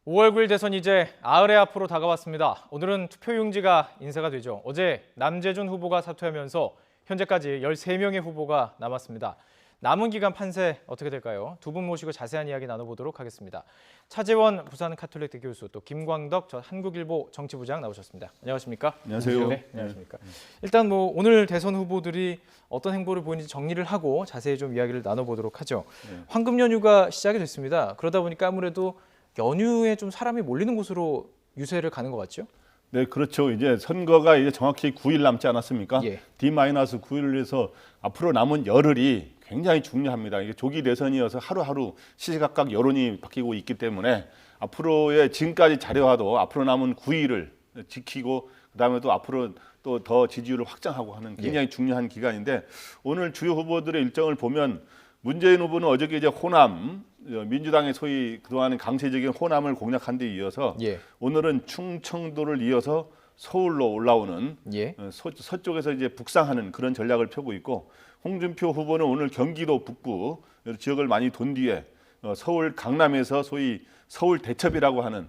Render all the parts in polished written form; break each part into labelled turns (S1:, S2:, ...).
S1: 5월 9일 대선 이제 나흘의 앞으로 다가왔습니다. 오늘은 투표용지가 인쇄가 되죠. 어제 남재준 후보가 사퇴하면서 현재까지 13명의 후보가 남았습니다. 남은 기간 판세 어떻게 될까요? 두 분 모시고 자세한 이야기 나눠보도록 하겠습니다. 차재원 부산 카톨릭대 교수, 또 김광덕 전 한국일보 정치부장 나오셨습니다. 안녕하십니까?
S2: 안녕하세요.
S1: 네, 안녕하십니까? 일단 오늘 대선 후보들이 어떤 행보를 보이는지 정리를 하고 자세히 좀 이야기를 나눠보도록 하죠. 황금 연휴가 시작이 됐습니다. 그러다 보니까 아무래도 연휴에 좀 사람이 몰리는 곳으로 유세를 가는 것 같죠?
S2: 네, 그렇죠. 이제 선거가 이제 정확히 9일 남지 않았습니까?
S1: 예.
S2: D-9일을 해서 앞으로 남은 열흘이 굉장히 중요합니다. 이게 조기 대선이어서 하루하루 시시각각 여론이 바뀌고 있기 때문에 앞으로의 지금까지 자료와도 앞으로 남은 9일을 지키고 그다음에 또 앞으로 또 더 지지율을 확장하고 하는 굉장히 중요한 기간인데 오늘 주요 후보들의 일정을 보면 문재인 후보는 어저께 이제 호남 민주당의 소위 그동안 강세적인 호남을 공략한 데 이어서 오늘은 충청도를 이어서 서울로 올라오는 서쪽에서 이제 북상하는 그런 전략을 펴고 있고 홍준표 후보는 오늘 경기도 북부 지역을 많이 돈 뒤에 서울 강남에서 소위 서울 대첩이라고 하는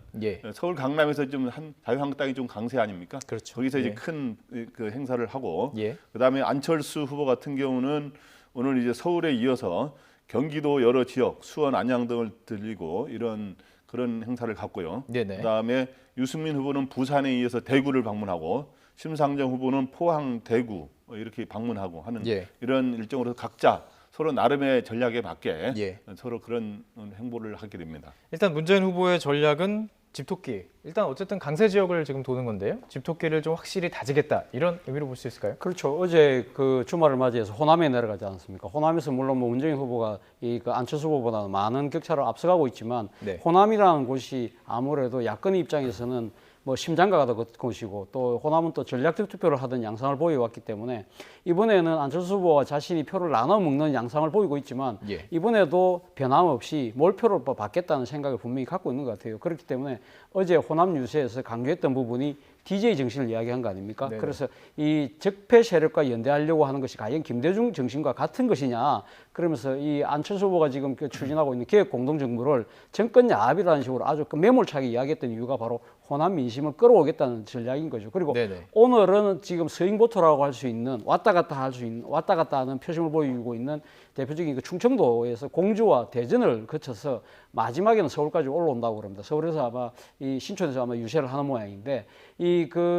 S2: 서울 강남에서 좀 자유한국당이 좀 강세 아닙니까?
S1: 그렇죠.
S2: 거기서 이제 큰 그 행사를 하고 그다음에 안철수 후보 같은 경우는 오늘 이제 서울에 이어서 경기도 여러 지역, 수원, 안양 등을 들리고 이런 그런 행사를 갖고요. 그다음에 유승민 후보는 부산에 이어서 대구를 방문하고 심상정 후보는 포항, 대구 이렇게 방문하고 하는 이런 일정으로 각자 서로 나름의 전략에 맞게 서로 그런 행보를 하게 됩니다.
S1: 일단 문재인 후보의 전략은 집토끼. 일단 어쨌든 강세 지역을 지금 도는 건데요. 집토끼를 좀 확실히 다지겠다. 이런 의미로 볼 수 있을까요?
S3: 그렇죠. 어제 그 주말을 맞이해서 호남에 내려가지 않았습니까? 호남에서 물론 문재인 후보가 그 안철수 후보보다 많은 격차를 앞서가고 있지만 호남이라는 곳이 아무래도 야권 입장에서는 뭐 심장가가 될 것이고 또 호남은 또 전략적 투표를 하던 양상을 보여왔기 때문에 이번에는 안철수 후보와 자신이 표를 나눠 먹는 양상을 보이고 있지만 이번에도 변함없이 몰표를 받겠다는 생각을 분명히 갖고 있는 것 같아요. 그렇기 때문에 어제 호남 유세에서 강조했던 부분이 DJ 정신을 이야기한 거 아닙니까? 그래서 이 적폐 세력과 연대하려고 하는 것이 과연 김대중 정신과 같은 것이냐, 그러면서 이 안철수 후보가 지금 추진하고 있는 개혁 공동정부를 정권 야합이라는 식으로 아주 매몰차게 이야기했던 이유가 바로 호남 민심을 끌어오겠다는 전략인 거죠. 그리고 오늘은 지금 서인보토라고 할 수 있는 왔다 갔다 하는 표심을 보이고 있는 대표적인 그 충청도에서 공주와 대전을 거쳐서 마지막에는 서울까지 올라온다고 그럽니다. 서울에서 아마 이 신촌에서 아마 유세를 하는 모양인데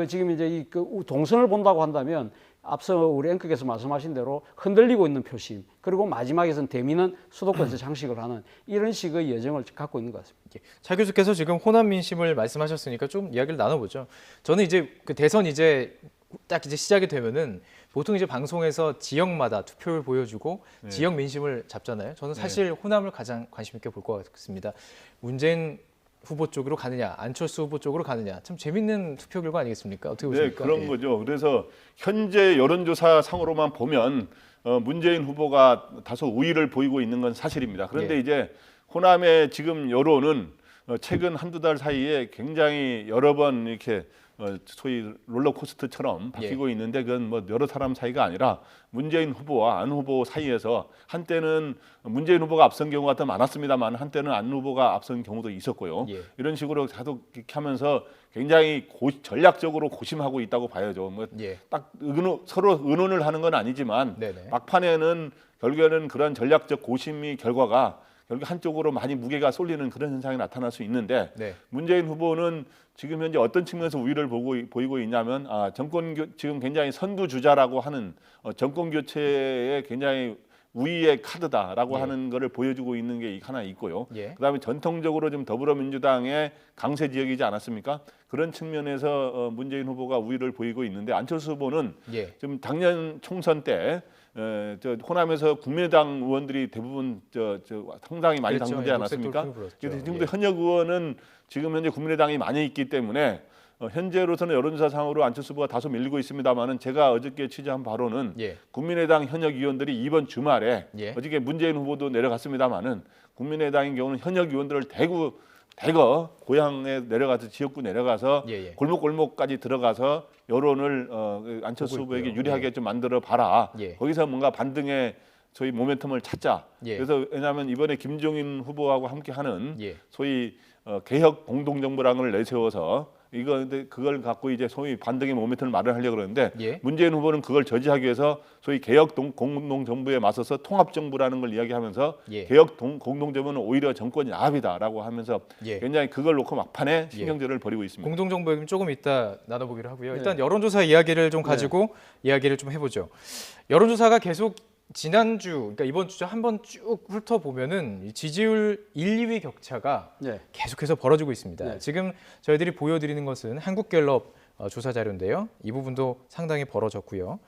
S3: 지금 이제 그 동선을 본다고 한다면 앞서 우리 앵커께서 말씀하신 대로 흔들리고 있는 표심, 그리고 마지막에서는 대미는 수도권에서 장식을 하는 이런 식의 여정을 갖고 있는 것 같습니다.
S1: 차 교수께서 지금 호남 민심을 말씀하셨으니까 좀 이야기를 나눠보죠. 저는 이제 그 대선 이제 딱 이제 시작이 되면은 보통 이제 방송에서 지역마다 투표를 보여주고 지역 민심을 잡잖아요. 저는 사실 호남을 가장 관심 있게 볼 것 같습니다. 문재인 후보 쪽으로 가느냐, 안철수 후보 쪽으로 가느냐, 참 재밌는 투표 결과 아니겠습니까? 어떻게 보십니까?
S2: 그런 거죠. 그래서 현재 여론조사 상으로만 보면 문재인 후보가 다소 우위를 보이고 있는 건 사실입니다. 그런데 이제 호남의 지금 여론은 최근 한두 달 사이에 굉장히 여러 번 이렇게 소위 롤러코스터처럼 바뀌고 있는데 그건 뭐 여러 사람 사이가 아니라 문재인 후보와 안 후보 사이에서 한때는 문재인 후보가 앞선 경우가 더 많았습니다만 한때는 안 후보가 앞선 경우도 있었고요. 이런 식으로 계속 이렇게 하면서 굉장히 전략적으로 고심하고 있다고 봐야죠. 딱 서로 의논을 하는 건 아니지만 막판에는 결국에는 그런 전략적 고심의 결과가 결국 한쪽으로 많이 무게가 쏠리는 그런 현상이 나타날 수 있는데 문재인 후보는 지금 현재 어떤 측면에서 우위를 보이고 있냐면 지금 굉장히 선두주자라고 하는 정권 교체에 굉장히 우위의 카드다라고 하는 거를 보여주고 있는 게 하나 있고요. 그다음에 전통적으로 좀 더불어민주당의 강세 지역이지 않았습니까? 그런 측면에서 문재인 후보가 우위를 보이고 있는데 안철수 후보는 지금 작년 총선 때 호남에서 국민의당 의원들이 대부분 상당히 많이 당선되지 않았습니까? 그래서 지금도 현역 의원은 지금 현재 국민의당이 많이 있기 때문에 현재로서는 여론조사상으로 안철수 후보가 다소 밀리고 있습니다만은 제가 어저께 취재한 바로는 국민의당 현역 의원들이 이번 주말에 어저께 문재인 후보도 내려갔습니다만은 국민의당인 경우는 현역 의원들을 대거 고향에 내려가서 지역구 내려가서 골목골목까지 들어가서 여론을 안철수 후보에게 유리하게 좀 만들어 봐라. 거기서 뭔가 반등의 소위 모멘텀을 찾자. 그래서 왜냐하면 이번에 김종인 후보하고 함께하는 소위 개혁 공동정부라는 걸 내세워서 이거 근데 그걸 갖고 이제 소위 반등의 모멘텀을 마련하려고 그러는데
S1: 예.
S2: 문재인 후보는 그걸 저지하기 위해서 소위 개혁 공동정부에 맞서서 통합정부라는 걸 이야기하면서
S1: 예.
S2: 개혁 공동정부는 오히려 정권이 야합이다라고 하면서
S1: 예.
S2: 굉장히 그걸 놓고 막판에 신경전을 벌이고 있습니다.
S1: 공동정부 얘기는 조금 이따 나눠보기로 하고요. 일단 여론조사 이야기를 좀 가지고 이야기를 좀 해보죠. 여론조사가 계속 지난주, 그러니까 이번 주죠. 한번 쭉 훑어보면은 이 지지율 1, 2위 격차가
S3: 네.
S1: 계속해서 벌어지고 있습니다.
S3: 네.
S1: 지금 저희들이 보여드리는 것은 한국갤럽 조사 자료인데요. 이 부분도 상당히 벌어졌고요.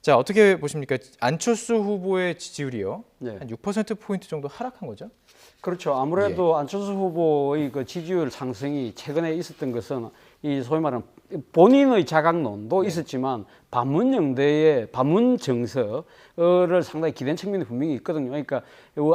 S1: 자, 어떻게 보십니까? 안철수 후보의 지지율이요.
S3: 네.
S1: 한 6%포인트 정도 하락한 거죠?
S3: 그렇죠. 아무래도 안철수 후보의 그 지지율 상승이 최근에 있었던 것은 이 소위 말하는 본인의 자각론도 있었지만 반문 영대의 반문 정서를 상당히 기댄 측면이 분명히 있거든요. 그러니까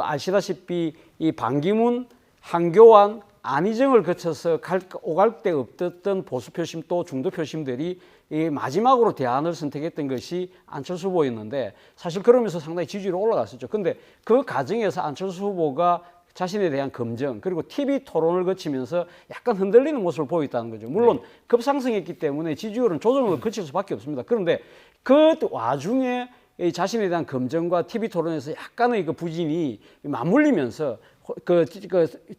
S3: 아시다시피 이 반기문, 한교안, 안희정을 거쳐서 오갈 데 없었던 보수 표심 또 중도 표심들이 이 마지막으로 대안을 선택했던 것이 안철수 후보였는데 사실 그러면서 상당히 지지율이 올라갔었죠. 근데 그 과정에서 안철수 후보가 자신에 대한 검증 그리고 TV 토론을 거치면서 약간 흔들리는 모습을 보였다는 거죠. 물론 급상승했기 때문에 지지율은 조정을 거칠 수밖에 없습니다. 그런데 그 와중에 이 자신에 대한 검증과 TV 토론에서 약간의 그 부진이 맞물리면서 그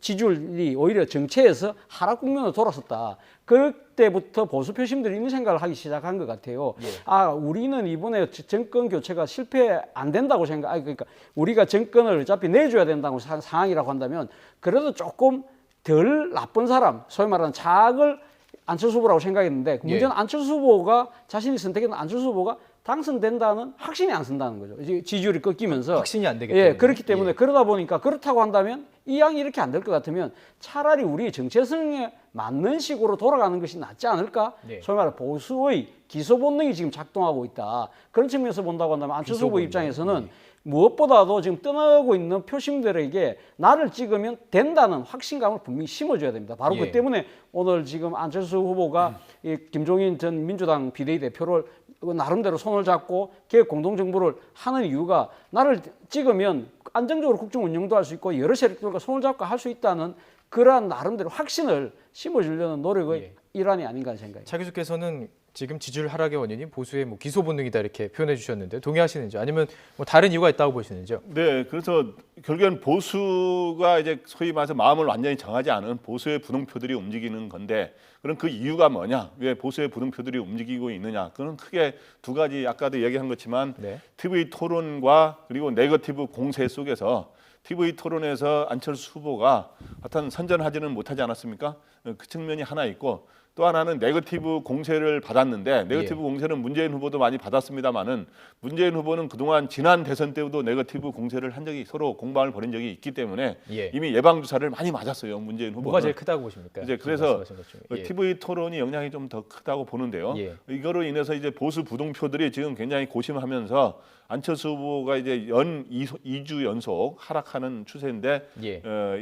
S3: 지지율이 오히려 정체에서 하락 국면으로 돌아섰다. 그때부터 보수 표심들이 이런 생각을 하기 시작한 것 같아요. 아, 우리는 이번에 정권 교체가 실패 안 된다고 그러니까 우리가 정권을 어차피 내줘야 된다고 상황이라고 한다면 그래도 조금 덜 나쁜 사람, 소위 말하는 작을 안철수 후보라고 생각했는데 문제는 안철수 후보가 자신이 선택했던 안철수 후보가 당선된다는 확신이 안 쓴다는 거죠. 지지율이 꺾이면서
S1: 확신이 안 되기 때문에.
S3: 그렇기 때문에 그러다 보니까 그렇다고 한다면 이 양이 이렇게 안 될 것 같으면 차라리 우리 정체성에 맞는 식으로 돌아가는 것이 낫지 않을까? 소위 말해 보수의 기소 본능이 지금 작동하고 있다. 그런 측면에서 본다고 한다면 안철수 후보 입장에서는 무엇보다도 지금 떠나고 있는 표심들에게 나를 찍으면 된다는 확신감을 분명히 심어줘야 됩니다. 바로 그 때문에 오늘 지금 안철수 후보가 이 김종인 전 민주당 비대위 대표를 나름대로 손을 잡고 개혁 공동정부를 하는 이유가 나를 찍으면 안정적으로 국정 운영도 할 수 있고 여러 세력들과 손을 잡고 할 수 있다는 그러한 나름대로 확신을 심어주려는 노력의 일환이 아닌가 하는 생각입니다.
S1: 차 교수께서는 지금 지지율 하락의 원인이 보수의 뭐 기소 본능이다 이렇게 표현해 주셨는데 동의하시는지 아니면 뭐 다른 이유가 있다고 보시는지요?
S2: 네, 그래서 결국엔 보수가 이제 소위 말해서 마음을 완전히 정하지 않은 보수의 부동표들이 움직이는 건데 그럼 그 이유가 뭐냐? 왜 보수의 부동표들이 움직이고 있느냐? 그건 크게 두 가지 아까도 얘기한 것지만 TV 토론과 그리고 네거티브 공세 속에서 TV 토론에서 안철수 후보가 하여튼 선전하지는 못하지 않았습니까? 그 측면이 하나 있고 또 하나는 네거티브 공세를 받았는데 네거티브 공세는 문재인 후보도 많이 받았습니다만은 문재인 후보는 그동안 지난 대선 때도 네거티브 공세를 한 적이 서로 공방을 벌인 적이 있기 때문에 이미 예방 주사를 많이 맞았어요. 문재인 후보는.
S1: 뭐가 제일 크다고 보십니까?
S2: 이제 그래서 TV 토론이 영향이 좀 더 크다고 보는데요. 이거로 인해서 이제 보수 부동표들이 지금 굉장히 고심하면서 안철수 후보가 이제 2주 연속 하락하는 추세인데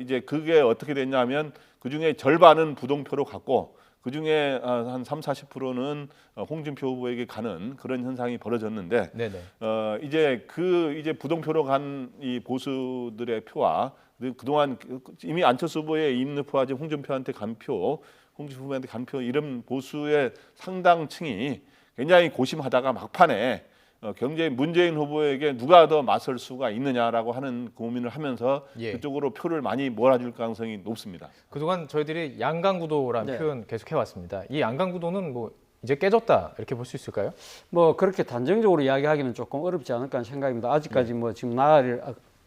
S2: 이제 그게 어떻게 됐냐면 그중에 절반은 부동표로 갔고 그중에 한 30-40%는 홍준표 후보에게 가는 그런 현상이 벌어졌는데 이제 부동표로 간 이 보수들의 표와 그동안 이미 안철수 후보의 입력표와 지금 홍준표 후보한테 간 표 이런 보수의 상당층이 굉장히 고심하다가 막판에 문재인 후보에게 누가 더 맞설 수가 있느냐라고 하는 고민을 하면서 그쪽으로 표를 많이 몰아줄 가능성이 높습니다.
S1: 그동안 저희들이 양강구도라는 표현 계속 해왔습니다. 이 양강구도는 뭐 이제 깨졌다 이렇게 볼 수 있을까요?
S3: 뭐 그렇게 단정적으로 이야기하기는 조금 어렵지 않을까 하는 생각입니다. 아직까지 뭐 지금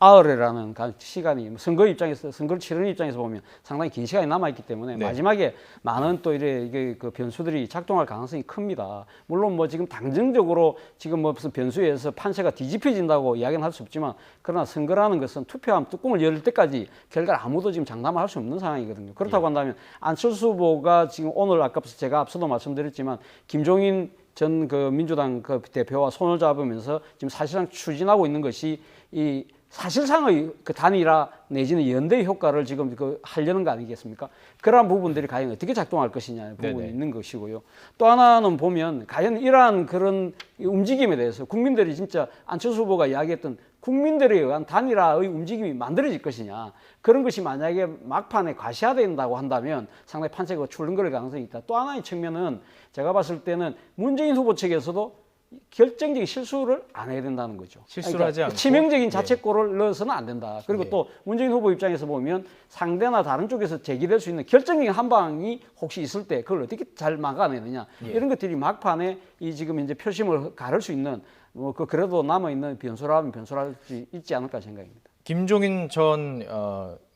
S3: 아흘이라는 시간이 선거 입장에서 선거를 치르는 입장에서 보면 상당히 긴 시간이 남아 있기 때문에 마지막에 많은 또 이게 그 변수들이 작동할 가능성이 큽니다. 물론 뭐 지금 당정적으로 지금 뭐 무슨 변수에서 판세가 뒤집혀진다고 이야기는 할 수 없지만 그러나 선거라는 것은 투표함 뚜껑을 열 때까지 결과를 아무도 지금 장담할 수 없는 상황이거든요. 그렇다고 한다면 안철수 후보가 지금 오늘 제가 앞서도 말씀드렸지만 김종인 전 그 민주당 그 대표와 손을 잡으면서 지금 사실상 추진하고 있는 것이 이 사실상의 그 단일화 내지는 연대 효과를 지금 하려는 거 아니겠습니까? 그러한 부분들이 과연 어떻게 작동할 것이냐의 부분이 있는 것이고요. 또 하나는 보면 과연 이러한 그런 움직임에 대해서 국민들이 진짜 안철수 후보가 이야기했던 국민들에 의한 단일화의 움직임이 만들어질 것이냐. 그런 것이 만약에 막판에 과시화된다고 한다면 상당히 판세가 출렁거릴 가능성이 있다. 또 하나의 측면은 제가 봤을 때는 문재인 후보 측에서도 결정적인 실수를 안 해야 된다는 거죠.
S1: 실수를 하지 않고
S3: 치명적인 자책골을 넣어서는 안 된다. 그리고 또 문재인 후보 입장에서 보면 상대나 다른 쪽에서 제기될 수 있는 결정적인 한 방이 혹시 있을 때 그걸 어떻게 잘 막아내느냐 이런 것들이 막판에 이 지금 이제 표심을 가를 수 있는 그래도 남아 있는 변수라면 변수랄 수 있지 않을까 생각입니다.
S1: 김종인 전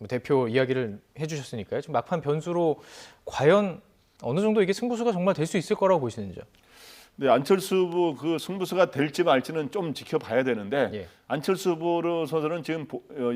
S1: 대표 이야기를 해주셨으니까요. 지금 막판 변수로 과연 어느 정도 이게 승부수가 정말 될 수 있을 거라고 보시는지요?
S2: 네, 안철수 후보 그 승부수가 될지 말지는 좀 지켜봐야 되는데
S1: 예.
S2: 안철수 후보로서는 지금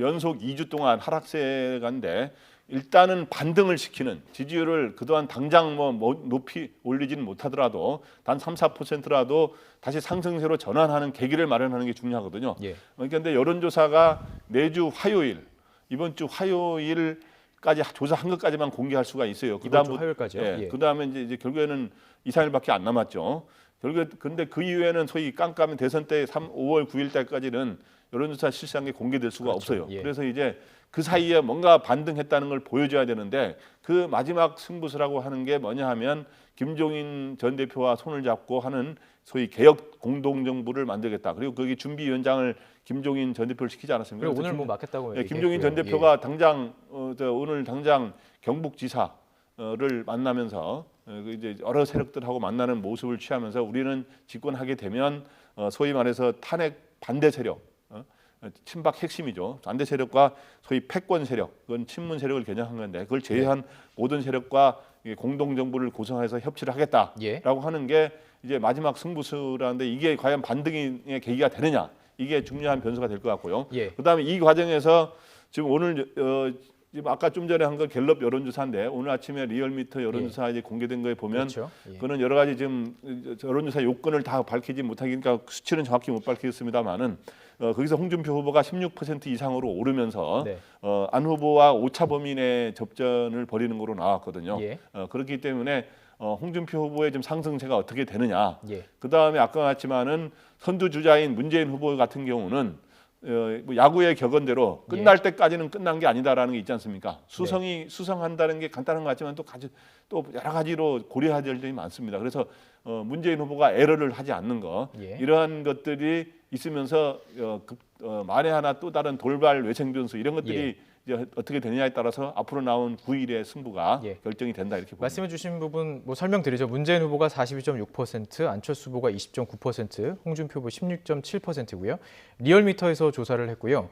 S2: 연속 2주 동안 하락세가인데 일단은 반등을 시키는 지지율을 그동안 당장 뭐 높이 올리지는 못하더라도 단 3, 4%라도 다시 상승세로 전환하는 계기를 마련하는 게 중요하거든요.
S1: 예.
S2: 그러니까 근데 여론조사가 매주 화요일 이번 주 화요일까지 조사한 것까지만 공개할 수가 있어요.
S1: 이번 주 화요일까지요?
S2: 예,
S1: 예.
S2: 그다음에 이제 결국에는 2, 3일밖에 안 남았죠. 결국에 근데 그 이후에는 소위 깜깜이 대선 때 5월 9일 때까지는 여론조사 실시한 게 공개될 수가
S1: 그렇죠.
S2: 없어요.
S1: 예.
S2: 그래서 이제 그 사이에 뭔가 반등했다는 걸 보여줘야 되는데 그 마지막 승부수라고 하는 게 뭐냐 하면 김종인 전 대표와 손을 잡고 하는 소위 개혁 공동정부를 만들겠다. 그리고 거기 준비위원장을 김종인 전 대표를 시키지 않았습니까?
S1: 그리고 오늘 뭐 맡겠다고
S2: 예, 김종인 전
S1: 얘기했고요.
S2: 대표가 당장 오늘 당장 경북지사를 만나면서 이제 여러 세력들하고 만나는 모습을 취하면서 우리는 집권하게 되면 소위 말해서 탄핵 반대 세력, 친박 핵심이죠. 반대 세력과 소위 패권 세력, 그건 친문 세력을 겨냥한 건데 그걸 제외한 모든 세력과 공동 정부를 구성해서 협치를 하겠다라고
S1: 예.
S2: 하는 게 이제 마지막 승부수라는데 이게 과연 반등의 계기가 되느냐 이게 중요한 변수가 될 것 같고요.
S1: 예.
S2: 그다음에 이 과정에서 지금 오늘 지금 아까 좀 전에 한 건 갤럽 여론조사인데 오늘 아침에 리얼미터 여론조사 이제 공개된 거에 보면
S1: 그렇죠. 예.
S2: 그거는 여러 가지 지금 여론조사 요건을 다 밝히지 못하니까 수치는 정확히 못 밝히겠습니다만은 거기서 홍준표 후보가 16% 이상으로 오르면서
S1: 네.
S2: 안 후보와 오차 범위 내 접전을 벌이는 거로 나왔거든요.
S1: 예.
S2: 그렇기 때문에 홍준표 후보의 좀 상승세가 어떻게 되느냐.
S1: 예.
S2: 그 다음에 아까 같지만은 선두 주자인 문재인 후보 같은 경우는 뭐 야구의 격언대로 끝날 때까지는 끝난 게 아니다라는 게 있지 않습니까? 수성한다는 게 간단한 것 같지만 또 여러 가지로 고려해야 될 점이 많습니다. 그래서 문재인 후보가 에러를 하지 않는 거
S1: 예.
S2: 이러한 것들이 있으면서 만에 하나 또 다른 돌발 외생 변수 이런 것들이 이제 어떻게 되느냐에 따라서 앞으로 나온 9일의 승부가
S1: 예.
S2: 결정이 된다 이렇게 봅니다.
S1: 말씀해주신 부분 뭐 설명드리죠. 문재인 후보가 42.6%, 안철수 후보가 20.9%, 홍준표 후보 16.7%고요. 리얼미터에서 조사를 했고요.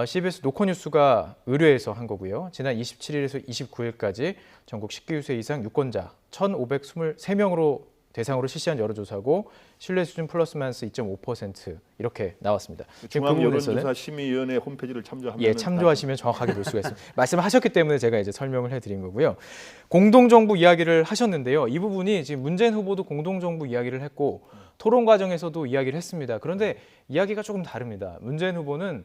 S1: CBS 노컷뉴스가 의뢰해서 한 거고요. 지난 27일에서 29일까지 전국 19세 이상 유권자 1,523명으로 대상으로 실시한 여론조사고 신뢰 수준 플러스 마이너스 2.5% 이렇게 나왔습니다.
S2: 중앙 여론조사 심의위원회 홈페이지를 참조하면
S1: 참조하시면 정확하게 볼 수가 있습니다. 말씀하셨기 때문에 제가 이제 설명을 해드린 거고요. 공동정부 이야기를 하셨는데요. 이 부분이 지금 문재인 후보도 공동정부 이야기를 했고 토론 과정에서도 이야기를 했습니다. 그런데 이야기가 조금 다릅니다. 문재인 후보는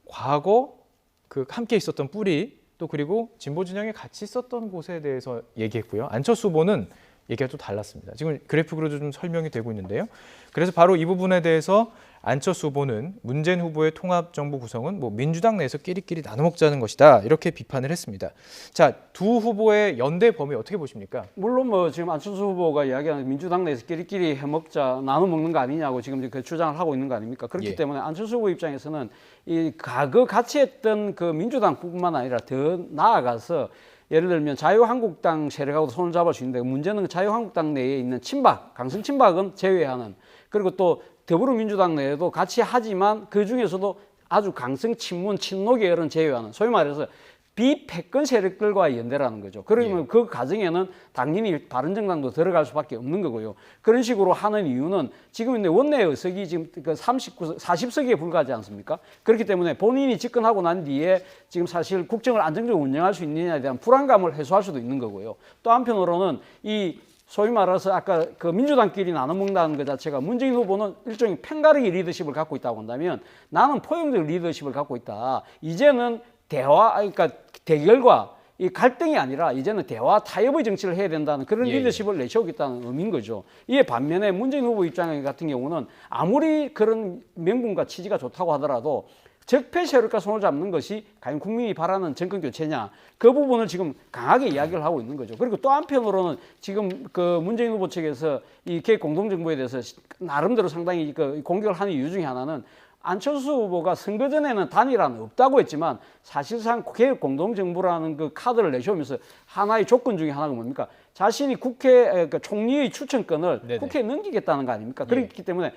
S1: 과거 그 함께 있었던 뿌리 또 그리고 진보 진영에 같이 있었던 곳에 대해서 얘기했고요. 안철수 후보는 얘기가 좀 달랐습니다. 지금 그래픽으로도 좀 설명이 되고 있는데요. 그래서 바로 이 부분에 대해서 안철수 후보는 문재인 후보의 통합정부 구성은 뭐 민주당 내에서 끼리끼리 나눠 먹자는 것이다 이렇게 비판을 했습니다. 자, 두 후보의 연대 범위 어떻게 보십니까?
S3: 물론 뭐 지금 안철수 후보가 이야기하는 민주당 내에서 끼리끼리 해먹자 나눠 먹는 거 아니냐고 지금 그 주장을 하고 있는 거 아닙니까? 그렇기 때문에 안철수 후보 입장에서는 이 과거 같이 했던 그 민주당뿐만 아니라 더 나아가서 예를 들면 자유한국당 세력하고도 손을 잡을 수 있는데 문제는 자유한국당 내에 있는 친박, 강성 친박은 제외하는 그리고 또 더불어민주당 내에도 같이 하지만 그 중에서도 아주 강성 친문, 친노 계열은 제외하는 소위 말해서 비패권 세력들과의 연대라는 거죠. 그러면 그 과정에는 당연히 바른정당도 들어갈 수밖에 없는 거고요. 그런 식으로 하는 이유는 지금 있는 원내 의석이 지금 그 40석에 불과하지 않습니까? 그렇기 때문에 본인이 집권하고 난 뒤에 지금 사실 국정을 안정적으로 운영할 수 있느냐에 대한 불안감을 해소할 수도 있는 거고요. 또 한편으로는 이 소위 말해서 아까 그 민주당끼리 나눠 먹는다는 것 자체가 문재인 후보는 일종의 팽가르기 리더십을 갖고 있다고 한다면 나는 포용적 리더십을 갖고 있다. 이제는 대화, 그러니까 대결과 이 갈등이 아니라 이제는 대화 타협의 정치를 해야 된다는 그런
S1: 예,
S3: 리더십을 내세우겠다는 의미인 거죠. 이에 반면에 문재인 후보 입장 같은 경우는 아무리 그런 명분과 취지가 좋다고 하더라도 적폐 세력과 손을 잡는 것이 과연 국민이 바라는 정권 교체냐, 그 부분을 지금 강하게 이야기를 하고 있는 거죠. 그리고 또 한편으로는 지금 그 문재인 후보 측에서 이 계획 공동정부에 대해서 나름대로 상당히 그 공격을 하는 이유 중에 하나는 안철수 후보가 선거 전에는 단일화는 없다고 했지만 사실상 계획 공동정부라는 그 카드를 내세우면서 하나의 조건 중에 하나가 뭡니까? 자신이 국회 그러니까 총리의 추천권을
S1: 네네.
S3: 국회에 넘기겠다는 거 아닙니까? 그렇기 때문에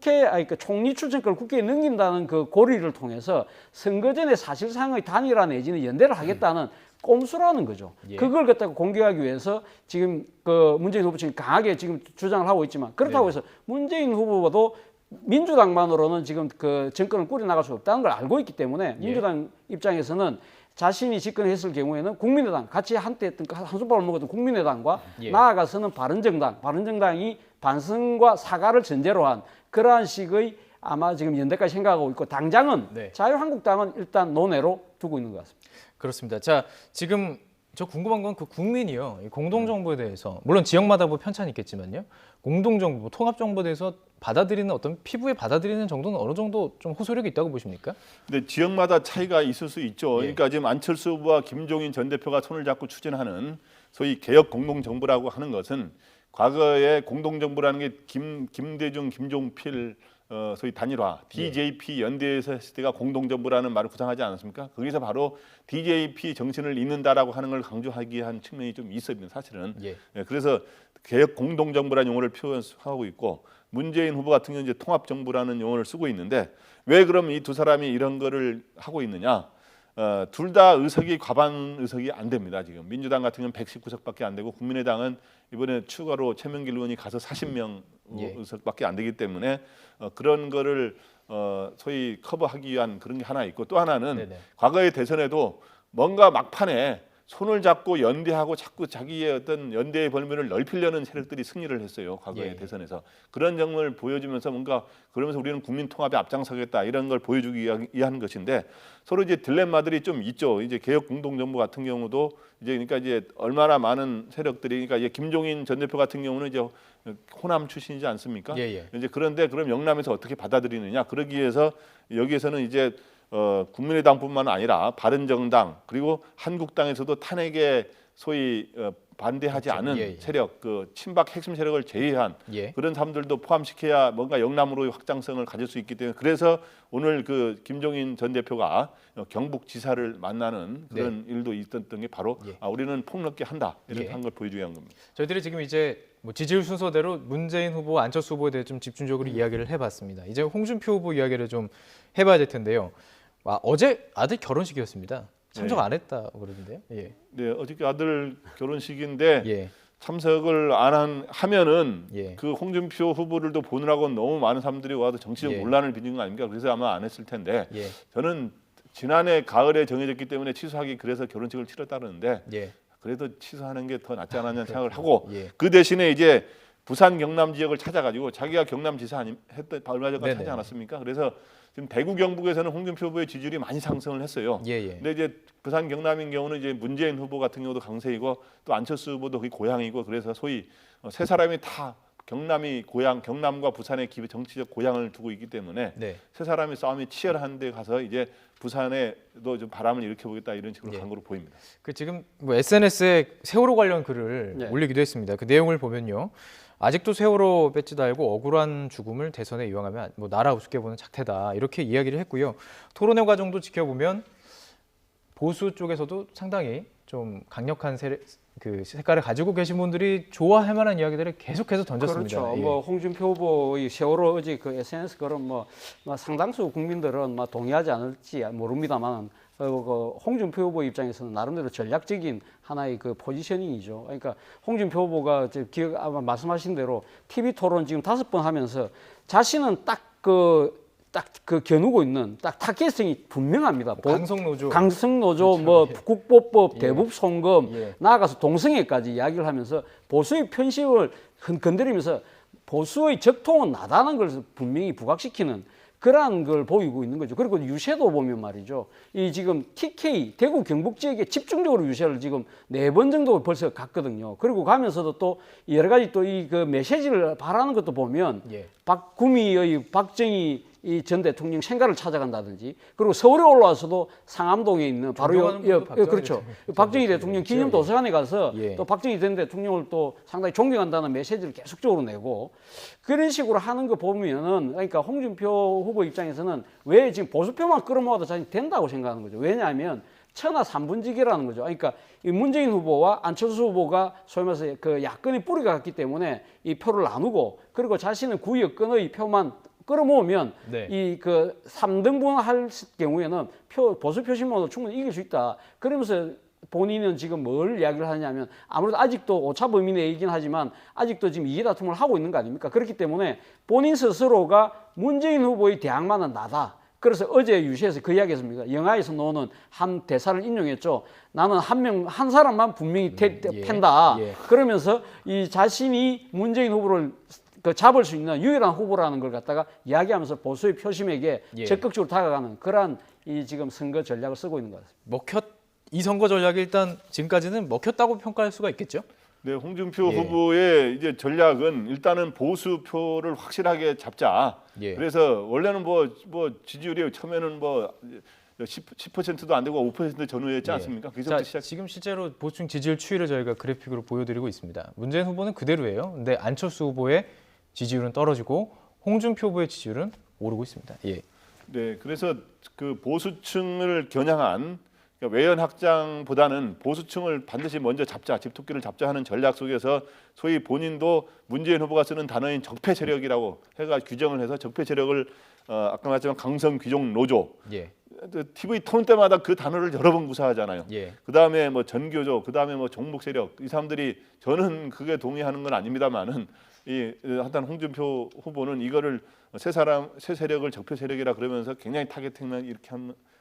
S3: 그러니까 총리 추천권을 국회에 넘긴다는 그 고리를 통해서 선거 전에 사실상의 단일화 내지는 연대를 하겠다는 꼼수라는 거죠.
S1: 예.
S3: 그걸 갖다가 공격하기 위해서 지금 그 문재인 후보 측이 강하게 지금 주장을 하고 있지만 그렇다고 해서 문재인 후보도 민주당만으로는 지금 그 정권을 꾸려나갈 수 없다는 걸 알고 있기 때문에 민주당 입장에서는 자신이 집권했을 경우에는 국민의당 같이 한때 했던 한솥밥을 먹었던 국민의당과 나아가서는 바른정당이 반성과 사과를 전제로 한 그러한 식의 아마 지금 연대까지 생각하고 있고 당장은 자유한국당은 일단 논외로 두고 있는 것 같습니다.
S1: 그렇습니다. 자, 지금 저 궁금한 건 그 국민이요. 이 공동정부에 대해서 물론 지역마다 뭐 편차는 있겠지만요. 공동정부, 통합정부에 대해서 받아들이는 어떤 피부에 받아들이는 정도는 어느 정도 좀 호소력이 있다고 보십니까?
S2: 근데 지역마다 차이가 있을 수 있죠. 그러니까 지금 안철수 후보와 김종인 전 대표가 손을 잡고 추진하는 소위 개혁 공동정부라고 하는 것은 과거에 공동정부라는 게 김대중, 김종필 소위 단일화, DJP 연대에서 했을 때가 공동정부라는 말을 구상하지 않았습니까? 거기서 바로 DJP 정신을 잇는다라고 하는 걸 강조하기 위한 측면이 좀 있습니다. 사실은. 그래서 개혁 공동정부라는 용어를 표현하고 있고 문재인 후보 같은 경우는 이제 통합정부라는 용어를 쓰고 있는데 왜 그럼 이 두 사람이 이런 거를 하고 있느냐? 둘 다 의석이 과반 의석이 안 됩니다. 지금 민주당 같은 경우는 119석밖에 안 되고 국민의당은 이번에 추가로 최명길 의원이 가서 40명 의석밖에 안 되기 때문에 그런 거를 소위 커버하기 위한 그런 게 하나 있고 또 하나는 과거의 대선에도 뭔가 막판에 손을 잡고 연대하고 자꾸 자기의 어떤 연대의 범위를 넓히려는 세력들이 승리를 했어요. 과거의 대선에서. 그런 점을 보여주면서 뭔가 그러면서 우리는 국민 통합에 앞장서겠다 이런 걸 보여주기 위한 것인데 서로 이제 딜레마들이 좀 있죠. 이제 개혁 공동정부 같은 경우도 이제 그러니까 이제 얼마나 많은 세력들이 그러니까 이제 김종인 전 대표 같은 경우는 이제 호남 출신이지 않습니까? 이제 그런데 그럼 영남에서 어떻게 받아들이느냐? 그러기 위해서 여기에서는 이제 국민의당뿐만 아니라 바른정당 그리고 한국당에서도 탄핵에 소위 반대하지 않은 세력, 그 친박 핵심 세력을 제외한 그런 사람들도 포함시켜야 뭔가 영남으로의 확장성을 가질 수 있기 때문에 그래서 오늘 그 김종인 전 대표가 경북지사를 만나는 그런 일도 있었던 게 바로 우리는 폭넓게 한다 이렇게 한 걸 보여주기 위한 겁니다.
S1: 저희들이 지금 이제 뭐 지지율 순서대로 문재인 후보, 안철수 후보에 대해 좀 집중적으로 이야기를 해봤습니다. 이제 홍준표 후보 이야기를 좀 해봐야 될 텐데요. 어제 아들 결혼식이었습니다. 참석 안 했다고 그러던데요.
S2: 네, 어저께 아들 결혼식인데 참석을 안 하면은 그 홍준표 후보들도 보느라고 너무 많은 사람들이 와서 정치적 논란을 빚는 거 아닙니까? 그래서 아마 안 했을 텐데 저는 지난해 가을에 정해졌기 때문에 취소하기 그래서 결혼식을 치렀다는데 그래도 취소하는 게 더 낫지 않았냐 생각을 하고 그 대신에 이제 부산 경남 지역을 찾아가지고 자기가 경남지사 했던 얼마 전까지 하지 않았습니까? 그래서 지금 대구 경북에서는 홍준표 후보의 지지율이 많이 상승을 했어요. 근데 이제 부산 경남인 경우는 이제 문재인 후보 같은 경우도 강세이고 또 안철수 후보도 그게 고향이고 그래서 소위 세 사람이 다 경남이 고향, 경남과 부산의 정치적 고향을 두고 있기 때문에 세 사람의 싸움이 치열한 데 가서 이제 부산에도 좀 바람을 일으켜보겠다 이런 식으로 간 거로 보입니다.
S1: 그 지금 뭐 SNS에 세월호 관련 글을 올리기도 했습니다. 그 내용을 보면요. 아직도 세월호 배지 달고 억울한 죽음을 대선에 이용하면 뭐 나라 우습게 보는 작태다 이렇게 이야기를 했고요. 토론회 과정도 지켜보면 보수 쪽에서도 상당히 좀 강력한 그 색깔을 가지고 계신 분들이 좋아할 만한 이야기들을 계속해서 던졌습니다.
S3: 그렇죠. 뭐 홍준표 후보의 세월호 어제 그 SNS 글은 뭐 상당수 국민들은 동의하지 않을지 모릅니다만 그 홍준표 후보 입장에서는 나름대로 전략적인 하나의 그 포지셔닝이죠. 그러니까 홍준표 후보가 아마 말씀하신 대로 TV 토론 지금 5번 하면서 자신은 딱 그 겨누고 있는 딱 타겟성이 분명합니다. 강성노조, 뭐 국보법, 대북 송금, 나아가서 동성애까지 이야기를 하면서 보수의 편식을 건드리면서 보수의 적통은 나다는 것을 분명히 부각시키는 그러한 걸 보이고 있는 거죠. 그리고 유세도 보면 말이죠. 이 지금 TK 대구 경북 지역에 집중적으로 유세를 지금 4번 정도 벌써 갔거든요. 그리고 가면서도 또 여러 가지 또 이 그 메시지를 발하는 것도 보면
S1: 예.
S3: 박구미의 박정희 이 전 대통령 생가를 찾아간다든지, 그리고 서울에 올라와서도 상암동에 있는 바로
S1: 존경하는 분도 박정희
S3: 그렇죠.
S1: 대통령.
S3: 박정희 대통령 기념 도서관에 가서
S1: 예.
S3: 또 박정희 전 대통령을 또 상당히 존경한다는 메시지를 계속적으로 내고, 그런 식으로 하는 거 보면은, 그러니까 홍준표 후보 입장에서는 왜 지금 보수표만 끌어모아도 자신 된다고 생각하는 거죠. 왜냐하면 천하 삼분지기라는 거죠. 그러니까 이 문재인 후보와 안철수 후보가 소위 말해서 그 야권의 뿌리가 같기 때문에 이 표를 나누고, 그리고 자신은 구여권의 표만 끌어모으면
S1: 네.
S3: 이 그 3등분 할 경우에는 보수 표심으로 충분히 이길 수 있다. 그러면서 본인은 지금 뭘 이야기를 하냐면, 아무래도 아직도 오차 범위 내이긴 하지만 아직도 지금 이해다툼을 하고 있는 거 아닙니까? 그렇기 때문에 본인 스스로가 문재인 후보의 대항마는 나다. 그래서 어제 유시에서 그 이야기했습니다. 영화에서 나오는 한 대사를 인용했죠. 나는 한 사람만 분명히 팬다.
S1: 예.
S3: 그러면서 이 자신이 문재인 후보를 그 잡을 수 있는 유일한 후보라는 걸 갖다가 이야기하면서 보수의 표심에게
S1: 예.
S3: 적극적으로 다가가는 그러한 이 지금 선거 전략을 쓰고 있는 것 같습니다.
S1: 이 선거 전략이 일단 지금까지는 먹혔다고 평가할 수가 있겠죠?
S2: 네, 홍준표
S1: 예.
S2: 후보의 이제 전략은 일단은 보수표를 확실하게 잡자.
S1: 예.
S2: 그래서 원래는 뭐 지지율이 처음에는 뭐 10%도 안 되고 5% 전후였지 않습니까?
S1: 자, 지금 실제로 보충 지지율 추이를 저희가 그래픽으로 보여드리고 있습니다. 문재인 후보는 그대로예요. 근데 안철수 후보의 지지율은 떨어지고 홍준표 후보의 지지율은 오르고 있습니다. 예.
S2: 네, 그래서 그 보수층을 겨냥한, 그러니까 외연 확장보다는 보수층을 반드시 먼저 잡자, 집토끼를 잡자 하는 전략 속에서 소위 본인도 문재인 후보가 쓰는 단어인 적폐 세력이라고 해가 규정을 해서 적폐 세력을 아까 말했지만 강성 귀족 노조,
S1: 예.
S2: TV 톤 때마다 그 단어를 여러 번 구사하잖아요.
S1: 예.
S2: 그 다음에 뭐 전교조, 그 다음에 뭐 종북 세력, 이 사람들이 저는 그게 동의하는 건 아닙니다만은 이 하여튼 홍준표 후보는 이거를 새 세력을 적폐 세력이라 그러면서 굉장히 타겟팅만 이렇게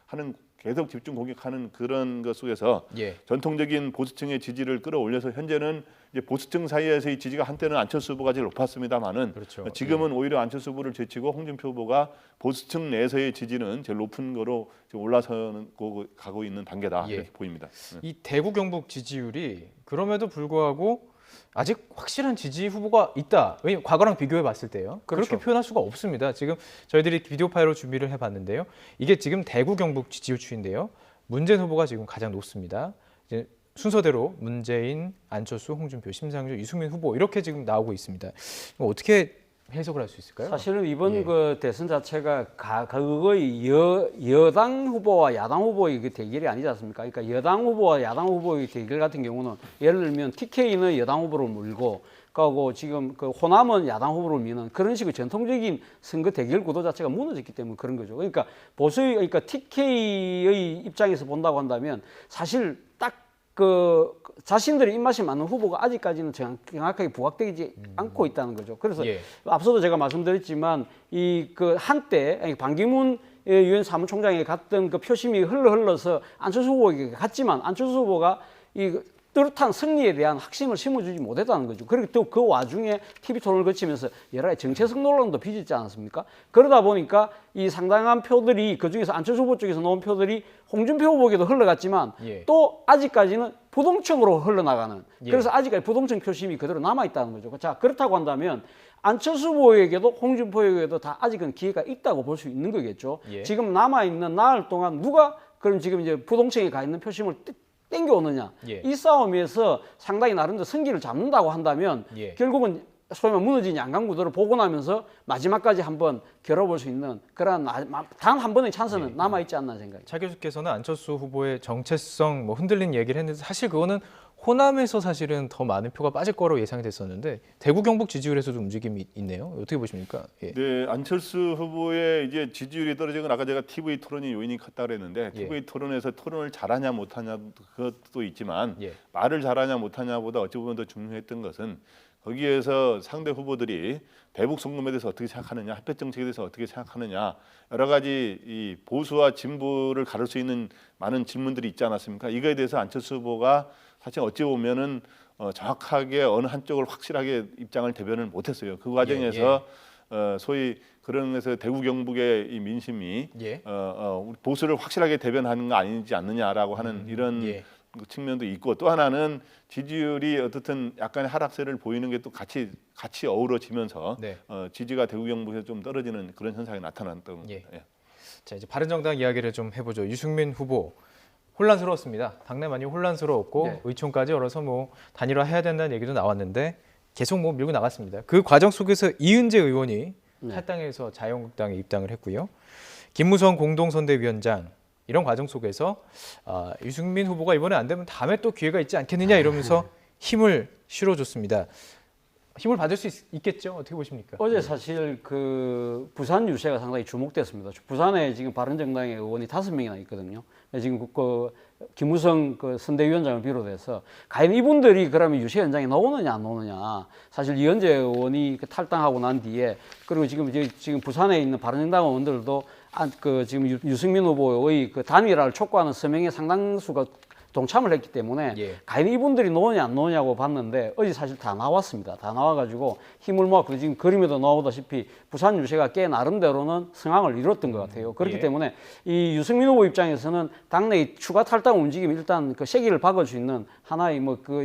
S2: 하는 계속 집중 공격하는 그런 것 속에서
S1: 예.
S2: 전통적인 보수층의 지지를 끌어올려서 현재는 이제 보수층 사이에서의 지지가 한때는 안철수 후보가 제일 높았습니다만은
S1: 그렇죠.
S2: 지금은 오히려 안철수 후보를 제치고 홍준표 후보가 보수층 내에서의 지지는 제일 높은 거로 지금 올라서는 가고 있는 단계다,
S1: 예.
S2: 이렇게 보입니다.
S1: 이 대구 경북 지지율이 그럼에도 불구하고 아직 확실한 지지 후보가 있다. 왜냐면 과거랑 비교해 봤을 때요.
S3: 그렇죠.
S1: 그렇게 표현할 수가 없습니다. 지금 저희들이 비디오 파일로 준비를 해봤는데요. 이게 지금 대구 경북 지지율 추인데요. 문재인 후보가 지금 가장 높습니다. 이제 순서대로 문재인, 안철수, 홍준표, 심상정, 유승민 후보 이렇게 지금 나오고 있습니다. 어떻게 해석을 할 수 있을까요?
S3: 사실은 이번
S1: 예.
S3: 그 대선 자체가 거의 여당 후보와 야당 후보의 그 대결이 아니지 않습니까? 그러니까 여당 후보와 야당 후보의 대결 같은 경우는 예를 들면 TK는 여당 후보를 물고, 그리고 지금 그 호남은 야당 후보를 미는 그런 식의 전통적인 선거 대결 구도 자체가 무너졌기 때문에 그런 거죠. 그러니까 그러니까 TK의 입장에서 본다고 한다면 사실 딱 그 자신들의 입맛이 맞는 후보가 아직까지는 정확하게 부각되지 않고 있다는 거죠. 그래서
S1: 예.
S3: 앞서도 제가 말씀드렸지만 이 그 한때 반기문 유엔 사무총장이 갔던 그 표심이 흘러서 안철수 후보에게 갔지만 안철수 후보가 이 뚜렷한 승리에 대한 확신을 심어주지 못했다는 거죠. 그리고 또 그 와중에 TV 토론을 거치면서 여러 가지 정체성 논란도 빚었지 않았습니까? 그러다 보니까 이 상당한 표들이, 그중에서 안철수 후보 쪽에서 나온 표들이 홍준표 후보에게도 흘러갔지만
S1: 예.
S3: 또 아직까지는 부동층으로 흘러나가는,
S1: 예.
S3: 그래서 아직까지 부동층 표심이 그대로 남아있다는 거죠. 자, 그렇다고 한다면 안철수 후보에게도 홍준표에게도 다 아직은 기회가 있다고 볼 수 있는 거겠죠.
S1: 예.
S3: 지금 남아있는 나흘 동안 누가 그럼 지금 이제 부동층에 가 있는 표심을 땡겨오느냐,
S1: 예.
S3: 이 싸움에서 상당히 나름대로 승기를 잡는다고 한다면
S1: 예.
S3: 결국은 소위 말해 무너진 양강구도를 보고 나면서 마지막까지 한번 겨뤄볼 수 있는 그런 단 한 번의 찬스는 남아있지 않나 생각합니다.
S1: 차 교수께서는 안철수 후보의 정체성 뭐 흔들린 얘기를 했는데 사실 그거는 호남에서 사실은 더 많은 표가 빠질 거로 예상이 됐었는데 대구 경북 지지율에서도 움직임이 있네요. 어떻게 보십니까? 예.
S2: 네, 안철수 후보의 이제 지지율이 떨어진 건 아까 제가 TV 토론이 요인이 컸다 그랬는데
S1: 예.
S2: TV 토론에서 토론을 잘하냐 못하냐 그것도 있지만
S1: 예.
S2: 말을 잘하냐 못하냐보다 어찌 보면 더 중요했던 것은 거기에서 상대 후보들이 대북 송금에 대해서 어떻게 생각하느냐, 햇볕 정책에 대해서 어떻게 생각하느냐, 여러 가지 이 보수와 진보를 가를 수 있는 많은 질문들이 있지 않았습니까? 이거에 대해서 안철수 후보가 사실 어찌 보면은 정확하게 어느 한쪽을 확실하게 입장을 대변을 못했어요. 그 과정에서 소위 그런 데서 대구 경북의 이 민심이
S1: 예.
S2: 우리 보수를 확실하게 대변하는 거 아니지 않느냐라고 하는 이런
S1: 예.
S2: 측면도 있고, 또 하나는 지지율이 어떻든 약간의 하락세를 보이는 게 또 같이 어우러지면서
S1: 네.
S2: 지지가 대구 경북에서 좀 떨어지는 그런 현상이 나타났던.
S1: 예.
S2: 예.
S1: 자, 이제 바른정당 이야기를 좀 해보죠. 유승민 후보 혼란스러웠습니다. 당내 많이 혼란스러웠고
S3: 네.
S1: 의총까지 열어서 뭐 단일화해야 된다는 얘기도 나왔는데 계속 뭐 밀고 나갔습니다. 그 과정 속에서 이은재 의원이
S3: 네.
S1: 탈당해서 자유한국당에 입당을 했고요. 김무성 공동선대위원장 이런 과정 속에서 유승민 후보가 이번에 안 되면 다음에 또 기회가 있지 않겠느냐 이러면서 힘을 실어줬습니다. 힘을 받을 수 있겠죠? 어떻게 보십니까?
S3: 어제 사실 그 부산 유세가 상당히 주목됐습니다. 부산에 지금 바른정당의 의원이 5명이나 있거든요. 지금 그 김무성 그 선대위원장을 비롯해서 과연 이분들이 그러면 유세 현장에 나오느냐 안 나오느냐. 사실 이현재 의원이 탈당하고 난 뒤에, 그리고 지금 부산에 있는 바른정당 의원들도 그 지금 유승민 후보의 그 단일화를 촉구하는 서명의 상당수가 동참을 했기 때문에
S1: 예.
S3: 과연 이분들이 나오냐 안 나오냐고 봤는데 어제 사실 다 나왔습니다. 다 나와가지고 힘을 모았고, 지금 그림에도 나오다시피 부산 유세가 꽤 나름대로는 성황을 이뤘던 것 같아요. 그렇기
S1: 예.
S3: 때문에 이 유승민 후보 입장에서는 당내의 추가 탈당 움직임이 일단 그 세기를 박을 수 있는 하나의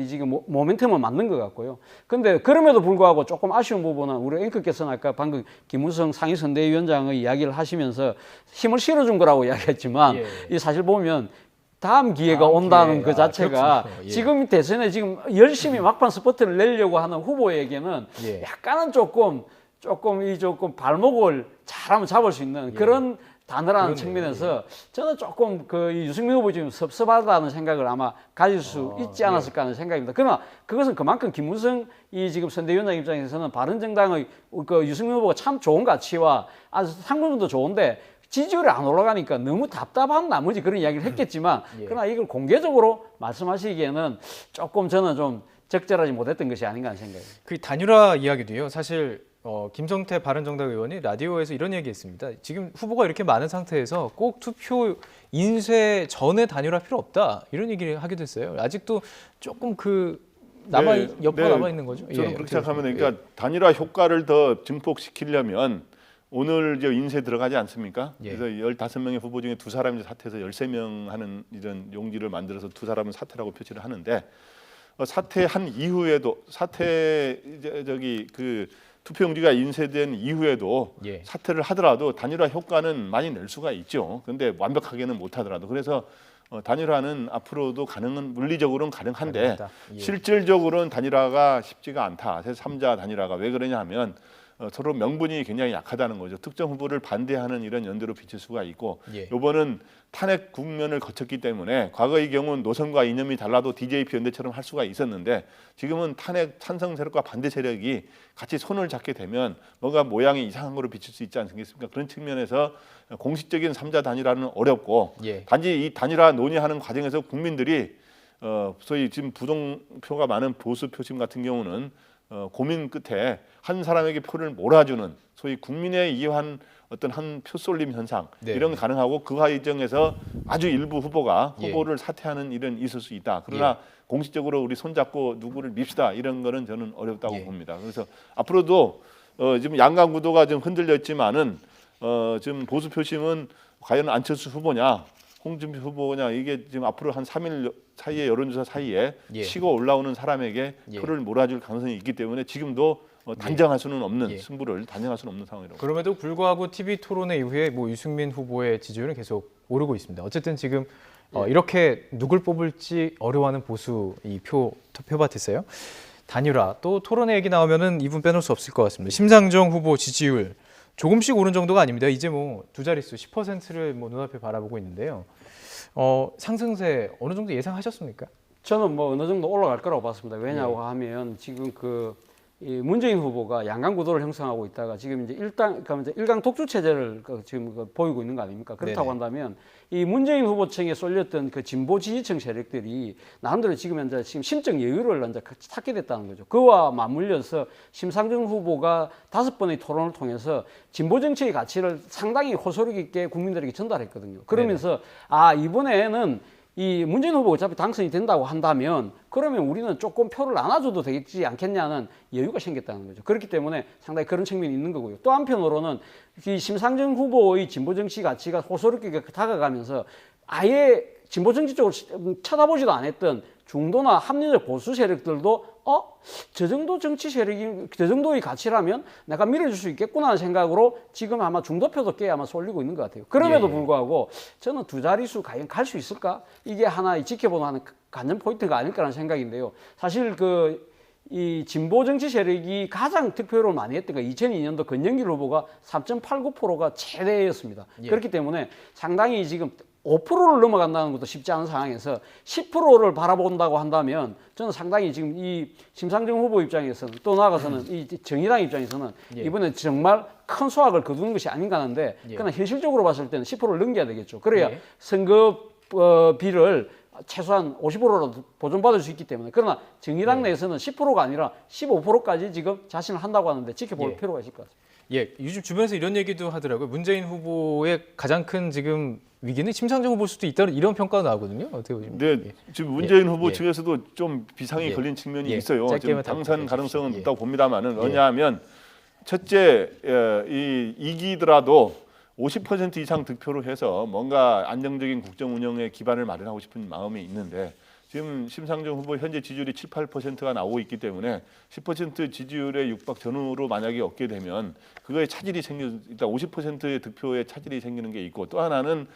S3: 지금 모멘텀을 만든 것 같고요. 근데 그럼에도 불구하고 조금 아쉬운 부분은 우리 앵커께서는 아까 방금 김무성 상임선대위원장의 이야기를 하시면서 힘을 실어준 거라고 이야기했지만
S1: 예.
S3: 이 사실 보면 다음 기회가
S1: 다음
S3: 온다는
S1: 기회.
S3: 그 자체가
S1: 그렇군요. 예.
S3: 지금 대선에 지금 열심히 막판 스포트를 내려고 하는 후보에게는
S1: 예.
S3: 약간은 조금 발목을 잘하면 잡을 수 있는 그런 단어라는
S1: 그러네요.
S3: 측면에서 저는 조금 그 유승민 후보 지금 섭섭하다는 생각을 아마 가질 수 있지 않았을까 하는 생각입니다. 그러나 그것은 그만큼 김무성 이 지금 선대위원장 입장에서는 바른정당의 그 유승민 후보가 참 좋은 가치와 아주 상권도 좋은데 지지율이 안 올라가니까 너무 답답한 나머지 그런 이야기를 했겠지만
S1: 예.
S3: 그러나 이걸 공개적으로 말씀하시기에는 조금 저는 좀 적절하지 못했던 것이 아닌가 하는 생각입니다.
S1: 그 단일화 이야기도요. 사실 김성태 바른정당 의원이 라디오에서 이런 얘기했습니다. 지금 후보가 이렇게 많은 상태에서 꼭 투표 인쇄 전에 단일화 필요 없다 이런 얘기를 하게 됐어요. 아직도 조금 여파가 남아 있는 거죠.
S2: 저는
S1: 예,
S2: 그렇게 생각하면 그러니까 단일화 효과를 더 증폭시키려면 오늘 인쇄 들어가지 않습니까?
S1: 예.
S2: 그래서 15명의 후보 중에 2사람이 사퇴해서 13명 하는 이런 용지를 만들어서 2사람은 사퇴라고 표시를 하는데, 사퇴한 이후에도 그 투표용지가 인쇄된 이후에도
S1: 예.
S2: 사퇴를 하더라도 단일화 효과는 많이 낼 수가 있죠. 그런데 완벽하게는 못 하더라도. 그래서 단일화는 앞으로도 물리적으로는 가능한데
S1: 가능하다. 예.
S2: 실질적으로는 단일화가 쉽지가 않다. 그래서 3자 단일화가 왜 그러냐 하면 서로 명분이 굉장히 약하다는 거죠. 특정 후보를 반대하는 이런 연대로 비칠 수가 있고,
S1: 예.
S2: 이번은 탄핵 국면을 거쳤기 때문에 과거의 경우는 노선과 이념이 달라도 DJP 연대처럼 할 수가 있었는데, 지금은 탄핵 찬성 세력과 반대 세력이 같이 손을 잡게 되면 뭔가 모양이 이상한 거로 비칠 수 있지 않겠습니까? 그런 측면에서 공식적인 3자 단일화는 어렵고,
S1: 예.
S2: 단지 이 단일화 논의하는 과정에서 국민들이 소위 지금 부동표가 많은 보수 표심 같은 경우는 고민 끝에 한 사람에게 표를 몰아주는 소위 국민에 의한 어떤 한 표쏠림 현상,
S1: 네.
S2: 이런 게 가능하고, 그 과정에서 아주 일부 후보가
S1: 예.
S2: 후보를 사퇴하는 일은 있을 수 있다. 그러나 공식적으로 우리 손잡고 누구를 밉시다 이런 거는 저는 어렵다고
S1: 예.
S2: 봅니다. 그래서 앞으로도 지금 양강 구도가 좀 흔들렸지만은 지금 보수 표심은 과연 안철수 후보냐 홍준표 후보냐, 이게 지금 앞으로 한 3일 사이에 여론조사 사이에
S1: 예.
S2: 치고 올라오는 사람에게
S1: 예.
S2: 표를 몰아줄 가능성이 있기 때문에 지금도 단정할 수는 없는
S1: 예.
S2: 승부를 단정할 수는 없는 상황이라고.
S1: 그럼에도 불구하고 TV 토론회 이후에 유승민 후보의 지지율은 계속 오르고 있습니다. 어쨌든 지금 이렇게 누굴 뽑을지 어려워하는 보수 이 표밭에서요. 단일화 또 토론회 얘기 나오면은 이분 빼놓을 수 없을 것 같습니다. 심상정 후보 지지율 조금씩 오른 정도가 아닙니다. 이제 두 자릿수 10%를 눈앞에 바라보고 있는데요. 상승세 어느 정도 예상하셨습니까?
S3: 저는 어느 정도 올라갈 거라고 봤습니다. 왜냐하고 하면 지금 이 문재인 후보가 양강 구도를 형성하고 있다가 지금 이제 일강 독주 체제를 지금 보이고 있는 거 아닙니까? 그렇다고
S1: 네네.
S3: 한다면 이 문재인 후보층에 쏠렸던 그 진보 지지층 세력들이 나름대로 지금 심적 여유를 이제 찾게 됐다는 거죠. 그와 맞물려서 심상정 후보가 5번의 토론을 통해서 진보 정치의 가치를 상당히 호소력 있게 국민들에게 전달했거든요. 그러면서 이번에는 이 문재인 후보가 어차피 당선이 된다고 한다면 그러면 우리는 조금 표를 나눠줘도 되지 않겠냐는 여유가 생겼다는 거죠. 그렇기 때문에 상당히 그런 측면이 있는 거고요. 또 한편으로는 이 심상정 후보의 진보 정치 가치가 호소롭게 다가가면서 아예 진보 정치 쪽으로 쳐다보지도 않았던 중도나 합리적 보수 세력들도 저 정도 정치 세력이 저 정도의 가치라면 내가 밀어줄 수 있겠구나 하는 생각으로 지금 아마 중도표도 꽤 아마 쏠리고 있는 것 같아요. 그럼에도 불구하고 저는 두 자릿수 과연 갈 수 있을까? 이게 하나의 지켜보는 하는 관전 포인트가 아닐까라는 생각인데요. 사실 이 진보 정치 세력이 가장 득표를 많이 했던 게 2002년도 권영길 후보가 3.89%가 최대였습니다. 그렇기 때문에 상당히 지금 5%를 넘어간다는 것도 쉽지 않은 상황에서 10%를 바라본다고 한다면 저는 상당히 지금 이 심상정 후보 입장에서는 또 나아가서는 이 정의당 입장에서는 이번에 정말 큰 수확을 거두는 것이 아닌가 하는데 그러나 현실적으로 봤을 때는 10%를 넘겨야 되겠죠. 그래야 선거비를 최소한 50%라도 보존받을 수 있기 때문에 그러나 정의당 내에서는 10%가 아니라 15%까지 지금 자신을 한다고 하는데 지켜볼 필요가 있을 것 같습니다.
S1: 요즘 주변에서 이런 얘기도 하더라고요. 문재인 후보의 가장 큰 지금 위기는 심상정 후보일 수도 있다는 이런 평가가 나오거든요. 어떻게 보십니까?
S2: 네, 지금 문재인 후보 측에서도 좀 비상이 걸린 측면이 있어요. 지금 당선 가능성은 높다고 봅니다만은 왜냐하면 첫째 이기더라도 50% 이상 득표로 해서 뭔가 안정적인 국정 운영에 기반을 마련하고 싶은 마음이 있는데 지금 심상정 후보 현재 지지율이 7, 8%가 나오고 있기 때문에 10% 지지율의 육박 전후로 만약에 얻게 되면 그거에 차질이 일단 50%의 득표에 차질이 생기는 게 있고 또 하나는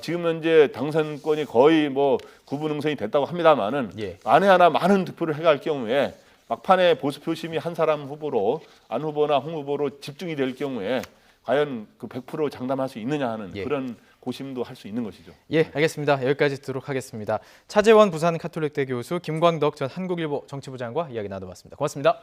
S2: 지금 현재 당선권이 거의 뭐 구분응선이 됐다고 합니다만은 만에 하나 많은 득표를 해갈 경우에 막판에 보수 표심이 한 사람 후보로 안 후보나 홍 후보로 집중이 될 경우에 과연 그 100% 장담할 수 있느냐 하는 그런 고심도 할 수 있는 것이죠.
S1: 알겠습니다. 여기까지 듣도록 하겠습니다. 차재원 부산 카톨릭대 교수, 김광덕 전 한국일보 정치부장과 이야기 나눠봤습니다. 고맙습니다.